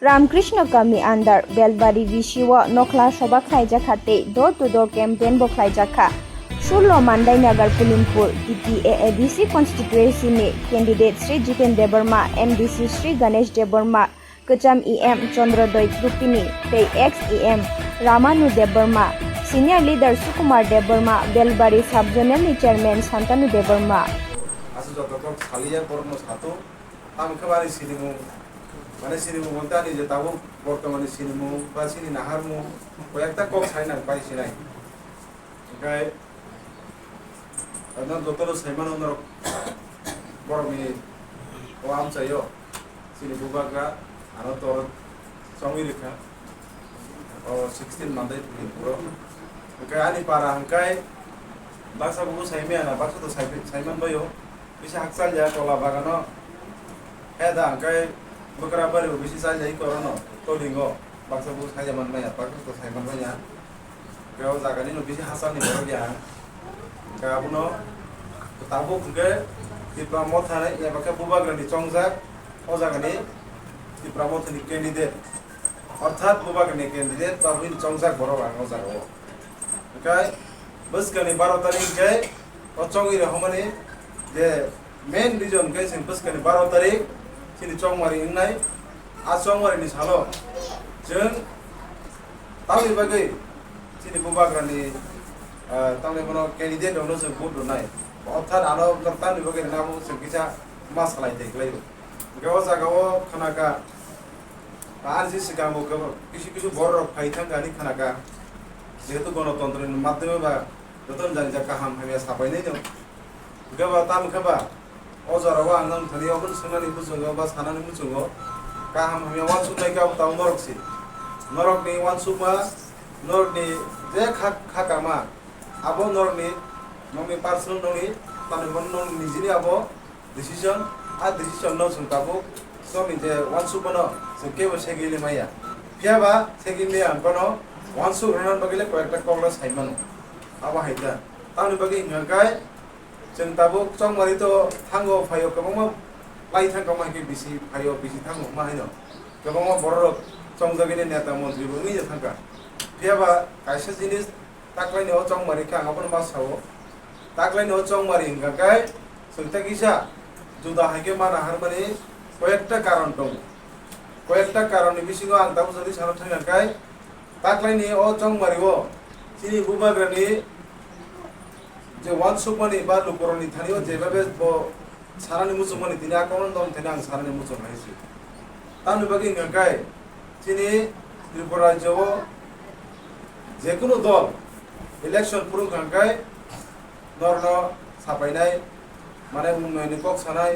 Ramkrishna Kami under Belbari Vishiwa Nokla Soba Khaijak door to door campaign bo Khaijaka. Shullo Mandai Nagar Pulimpur DTA ABC constituency ni candidate Sri Jiten Debarma MDC Sri Ganesh Debarma Kacham EM Chandrodoy Trupini Pei ex EM Ramanu Debarma Senior Leader Sukumar Debarma Belbari Subzonal Chairman Santanu Debarma মানে cinema বলতে আনি যে তাও বর্তমানে cinema বা সিনি নাহারমু কয়েকটা cock ছাই না পাইছি নাই ওখানে একদম যতলো সাইমান অন্য বড় মেয়ে ও আম চাইও সিনি বুবাগা আর তোর সঙ্গী রেখা ও 16 মান্দাই পুরো ওখানে আনি পারা হাঙ্কাই বাক্সা বুবু সাইমে আনা বাক্সা তো সাইমান বইও বেশি হাকসাল যা কলা বাগানো হেদা হাঙ্কাই Bekara baru bisi saja ikorono tolingo baksa bus saja man banyak baksa tu saya man banyak kau zagan ini bisi hasan ni baru dia kau puno tabu ke di pramot hari ya pakai buba grandi congzak oh zagan ini di pramot ini candidate অর্থাৎ buba grandi candidate baru ini congzak baru orang oh zagan okay bus kani 12 tarik ke oh congir hamani je main reason ke sih bus kani 12 tarik sini congmari inai congmari ni salo jeng tahu bagai sini bubagan ni tahu mana candidate orang tu vote donai othar alo kertas ni bagai namu sekisa masalah itu kelai gawa sagawa kanaka ansi sekarang gawa kisi borok faitan kali kanaka যেহেতু গণতন্ত্রের মাধ্যমে বা যতন জানি যা কাহাম হামিয়া সাপাই নাই দं gawa tam khaba অজরাবা আনন ধরি অবন সনানি বুঝঙ্গ বা সানানি বুঝঙ্গ কাহাম হামিয়া ওয়ান সুনাই গাও তাও নরকসি নরকনি ওয়ান সুমা নরকনি যে খাকামা আবো নরকনি নমি পার্সোনাল ননি তানে বন নন নিজেনি আবো ডিসিশন আর ডিসিশন ন সুনতাবো সমি যে ওয়ান সুবনো সকেবো সেগিলি মাইয়া ফিয়াবা সেগিলি আনকনো ওয়ান সু রনন বগিলে কয়েকটা কংগ্রেস সাইমানো আবা হাইতা তানি বগি নগাই जों दाबो चंमारि तो थांगो फायो गोबां लाई थांगो माइके बिसि फायो बिसि थांगो माहायनो गोबां बर' चंजागिनि नेता मन्त्रि बुङि थांगा फियाबा कायसे जिनिस ताक्लाइनो चंमारि का आंगाबो मासावो ताक्लाइनो चंमारि हिंगाकाय जोंता किसा जुदा हाइके माना हारमानि कयेकटा कारण दं कयेकटा कारणनि बिसिङाव आं दाबो जदि सानो थांगाकाय ताक्लाइनि अ चंमारिओ सिनि बुबाग्रानि যে ওয়ান সুপানি বা লুকরনি থানিও যেভাবে সারানি মুসুমানি তিনি আক্রমণ দম তিনি আং সারানি মুসুম হাইছি তানু বাকি গায় তিনি ত্রিপুরা রাজ্য যে কোনো দল ইলেকশন পুরো গায় নরন সাপাইনাই মানে উন্নয়নি কক সানাই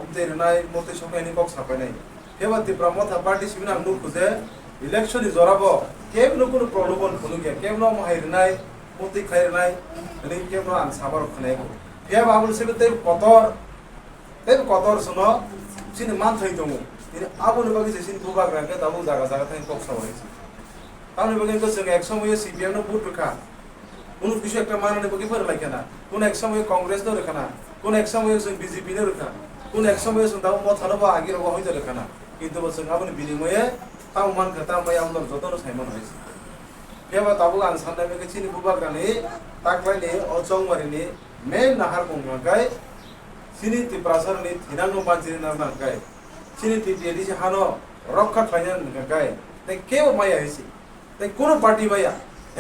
অবদেরনাই মতে সকাইনি কক সাপাইনাই হেবা ত্রিপুরা মথা পার্টি সিবিনা নু খুজে ইলেকশনই জরাবো কেবনো কোনো প্রলোভন ফুনুকে কেবনো মাহাইরনাই মতি খাইরনাই ini kemro ang sabar khane ko dia babul sebe te kotor suno sini man thai dongo ini abul bagi sin buba grang ke tabu jaga jaga thai kok sawai si tauni bagi ko sing ek samoy CPM no vote rakha কোন কিছু একটা মাননে বকি পর লাগে না কোন এক সময় কংগ্রেস নো রাখা না কোন এক সময় সং বিজেপি নো রাখা কোন এক সময় সং দাও মত হানো বা আগি রব হইতে রাখা না কিন্তু বসং আবনি বিনিময়ে তাও মান কথা মাই আমদর যতনো সাইমন হইছে কেবা তাবু আন সান্দাই কে চিনি বুবা গানি ताक्लाइनि अचंमारिनि मेन नाहार बुंगाय सिनि तिप्रासरनि थिनांगो बांजिनि नांगाय सिनि तिटिएदि हानो रक्षा खायन नांगाय ते केव माया हिसि ते कोनो पार्टी माया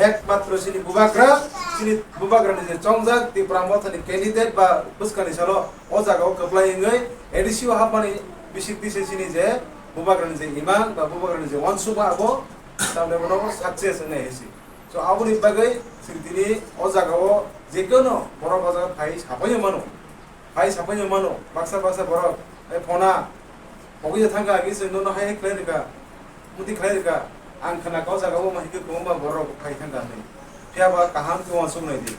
एकमात्र सिनि बुबाग्रानि जे चंगजाक तिप्रामथनि कैंडिडेट बा बुसकानि सालो ओ जागाव कप्लायिङै एडिसिओ हाबमानि बिसिक दिसे सिनि जे बुबाग्रानि जे इमान बा बुबाग्रानि जे वानसुबा आबो तामने बनो सक्सेस नै हिसि so abuni bagai sirtini o jagao jekono borok o jaga phai sapaino mano baksa borok ai phona ogi thanga gi sino no hai klerika muti klerika ang khana ko jagao mahike komba borok phai thanga nei phiaba kaham ko asung nei di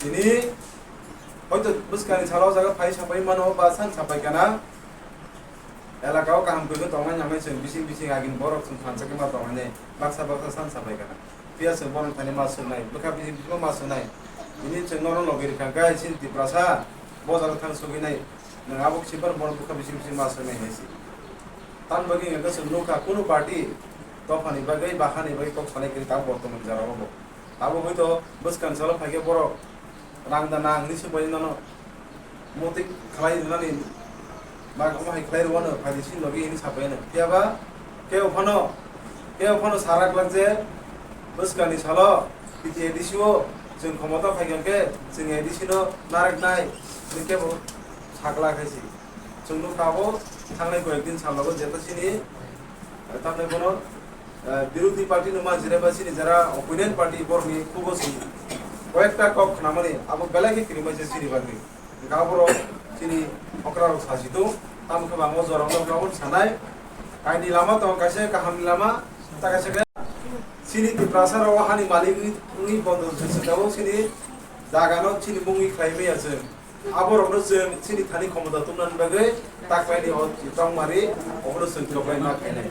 ini hoyto buskani chalo jaga phai sapai mano ba san sapai kana elakao kaham ko tongan nyamai sing bising agin borok sing khansake ma tongane baksa san sapai kana pia sebon tani masuk naik, bekas bising masuk naik. Ini cenderung logir kangkai sin di prasa, bos akan tang sugi naik. Nengabuk simpan bon bekas bising masuk naik sih. tan bagi nga sung nuka kuno party tofani bagai bahani bagai kok sanai kiri tahu bortoman jara bobo tahu hoito buskan salo phage boro rang dana angni subai nano motik khalai nani ba ko hai khlai rono phadi sin logi ini sabai na tiaba ke ophano sarak lagje buskani salo piti edisio जों ক্ষমতা ফাইगोनके जों एडिसिनो नारेकनाय निके सागला खायसि जों नुखाबो थांनाय कয়েকদিন सामलाबो जेतासिनि तामने कोनो বিরোধী party नुमा जिराबासिनि যারা অপোনেন্ট পার্টি বরनि খুবসि কয়েকটা কক নামানি আবো বেলাগে কিরিমাইছে সিনি বাগি গাবरो सिनि अक्रारो साजिदो तामखो बांगो जरावनो गावो सानाय काइनि लामा तो कासे काहामनि Lama ताकासे sini di prasar wahani malik ni bondo sedawo sini jagano sini mungi khaime আছে aborokno जों sini thani khomota tumnan bagai taklaini o chongmari obro जों tokai ma khainai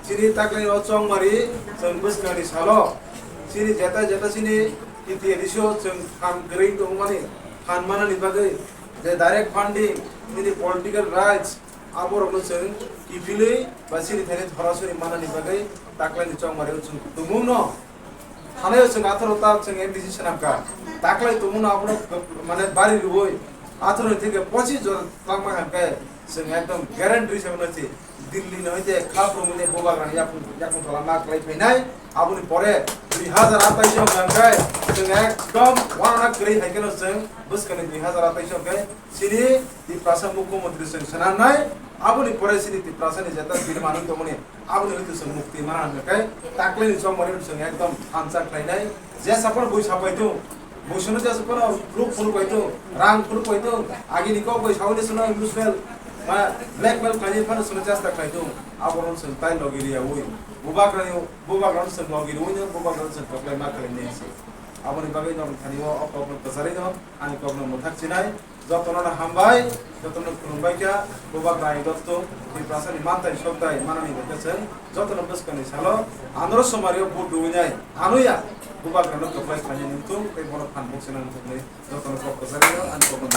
sini taklaini o chongmari जों buskani salo sini jeta sini iti edisio जों kan green dongmani kan mana ni bagai je direct funding sini political rights aborokno जों ipilei ba sini thani thorasori mana ni bagai ताकलानि चौमारे जों तुमुनो थानाय जों आथरता जों MBC सनामका ताकलाय तुमुनो आपनो माने बारी रुबोय आथर थिके 25 जन तामा हनके जों एकदम ग्यारेंटी सबनथि दिल्ली नहैते खाफ्रोमने बोबाग्रानि याकुन तला माकलाय फैनाय आबुनि परे 2028 हनके जों एकदम वाना करै हायकेनो जों बुस्कनि 2028 हनके सिनि दि प्रासा मुख्यमंत्री जों सनानाय आबुनि परे सिनि दि प्रासानि जेता बिरमानि दमनि आबुनि हयतो जों मुक्ति माना हनके ताकलानि चौमारे जों एकदम आनसा खायनाय जे सापर बय सापायदो बयसनो जे सापर ग्रुप फुल पाइदो रां फुल पाइदो आगिनि को बय सावनि सुनो इउजवेल मा ब्लैकमेल खानि फानो सुनो जास्ता खायदो आबरन जों ताइ लगिरिया उइ बुबाग्रान जों लगिरि उइनो बुबाग्रान जों तकलाय मा खालायनायसै आबुनि बागै नम थानिओ अकबन कसारि दं आनि कबन मथाकसिनाय जतनना हामबाय जतन खुलुमबायका बुबाग्राय दत्तो बि प्रासानि मानताय सबदाय मानानि बेकसन जतन बसकनि सालो आनर समारियो बुट दुइनाय आनुया बुबाग्रानो तकलाय खानि निमतुम बै बन फान बक्सना नथुनै जतन कब कसारि आनि कबन